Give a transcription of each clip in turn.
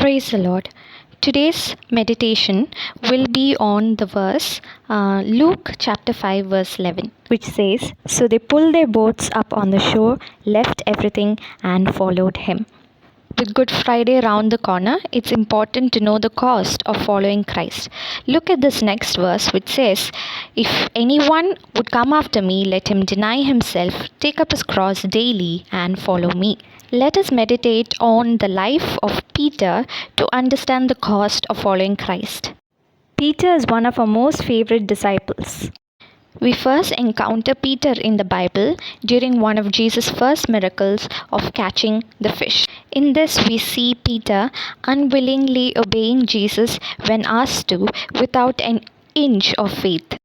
Praise the Lord. Today's meditation will be on the verse Luke chapter 5 verse 11, which says, "So they pulled their boats up on the shore, left everything and followed him." With Good Friday round the corner, it's important to know the cost of following Christ. Look at this next verse, which says, "If anyone would come after me, let him deny himself, take up his cross daily, and follow me." Let us meditate on the life of Peter to understand the cost of following Christ. Peter is one of our most favorite disciples. We first encounter Peter in the Bible during one of Jesus' first miracles of catching the fish. In this, we see Peter unwillingly obeying Jesus when asked to, without an inch of faith.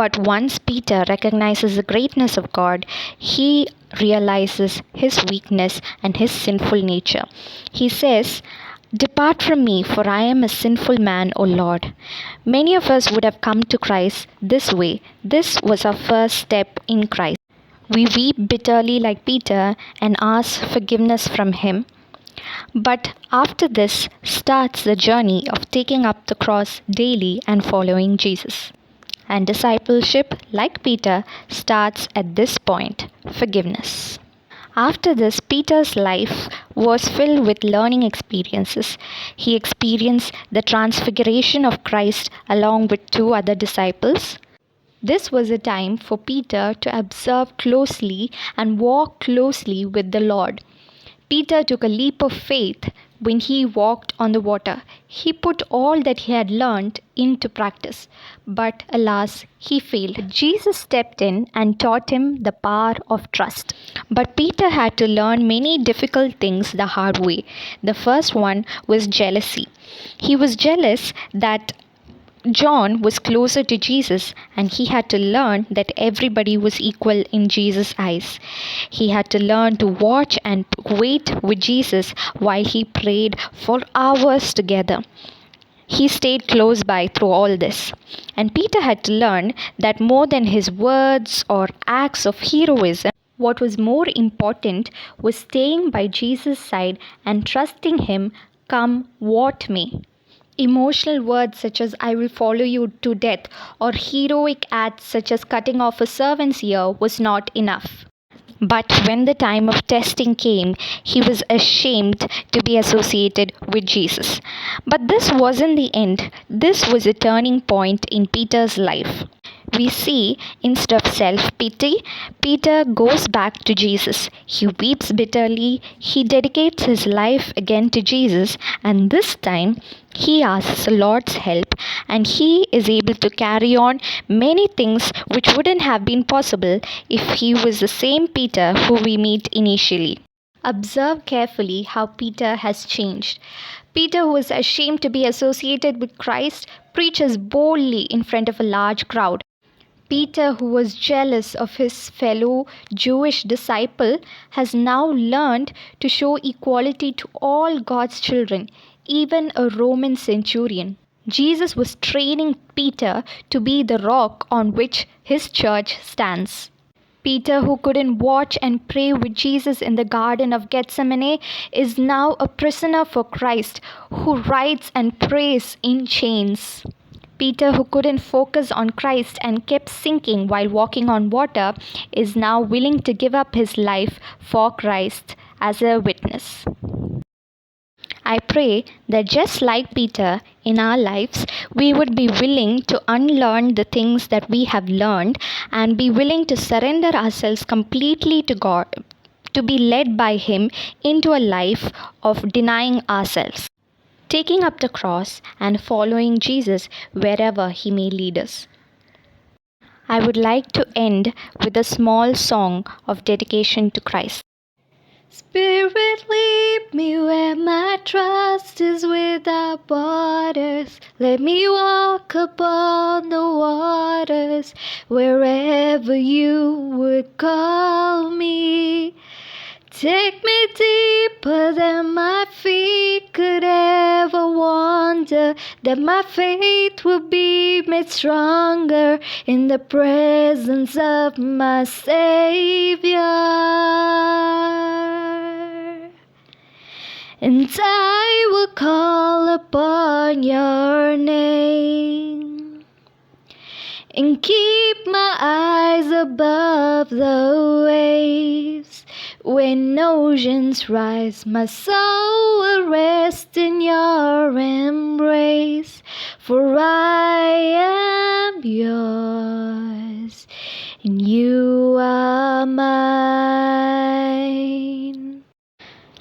But once Peter recognizes the greatness of God, he realizes his weakness and his sinful nature. He says, "Depart from me, for I am a sinful man, O Lord." Many of us would have come to Christ this way. This was our first step in Christ. We weep bitterly like Peter and ask forgiveness from him. But after this starts the journey of taking up the cross daily and following Jesus. And discipleship, like Peter, starts at this point: forgiveness. After this, Peter's life was filled with learning experiences. He experienced the transfiguration of Christ along with two other disciples. This was a time for Peter to observe closely and walk closely with the Lord. Peter took a leap of faith when he walked on the water. He put all that he had learned into practice, but alas, he failed. Jesus stepped in and taught him the power of trust. But Peter had to learn many difficult things the hard way. The first one was jealousy. He was jealous that John was closer to Jesus, and he had to learn that everybody was equal in Jesus' eyes. He had to learn to watch and wait with Jesus while he prayed for hours together. He stayed close by through all this. And Peter had to learn that more than his words or acts of heroism, what was more important was staying by Jesus' side and trusting him come what may. Emotional words such as "I will follow you to death" or heroic acts such as cutting off a servant's ear was not enough. But when the time of testing came, he was ashamed to be associated with Jesus. But this wasn't the end. This was a turning point in Peter's life. We see, instead of self-pity, Peter goes back to Jesus. He weeps bitterly. He dedicates his life again to Jesus, and this time he asks the Lord's help, and he is able to carry on many things which wouldn't have been possible if he was the same Peter who we meet initially. Observe carefully how Peter has changed. Peter, who was ashamed to be associated with Christ, preaches boldly in front of a large crowd. Peter, who was jealous of his fellow Jewish disciple, has now learned to show equality to all God's children, even a Roman centurion. Jesus was training Peter to be the rock on which his church stands. Peter, who couldn't watch and pray with Jesus in the Garden of Gethsemane, is now a prisoner for Christ, who writes and prays in chains. Peter, who couldn't focus on Christ and kept sinking while walking on water, is now willing to give up his life for Christ as a witness. I pray that just like Peter in our lives, we would be willing to unlearn the things that we have learned and be willing to surrender ourselves completely to God, to be led by Him into a life of denying ourselves, taking up the cross and following Jesus wherever He may lead us. I would like to end with a small song of dedication to Christ. Spirit, lead me where my trust is without borders. Let me walk upon the waters wherever you would call me. Take me deeper than my feet could ever wander, that my faith will be made stronger in the presence of my Savior. and I will call upon your name and keep my eyes above the waves. When oceans rise, my soul will rest in your embrace, for I am yours and you are mine.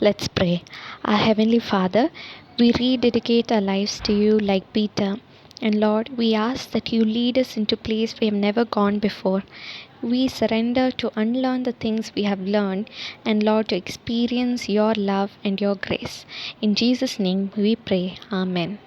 Let's pray. Our Heavenly Father, we rededicate our lives to you like Peter. And Lord, we ask that you lead us into a place we have never gone before. We surrender to unlearn the things we have learned, and Lord, to experience your love and your grace. In Jesus' name we pray. Amen.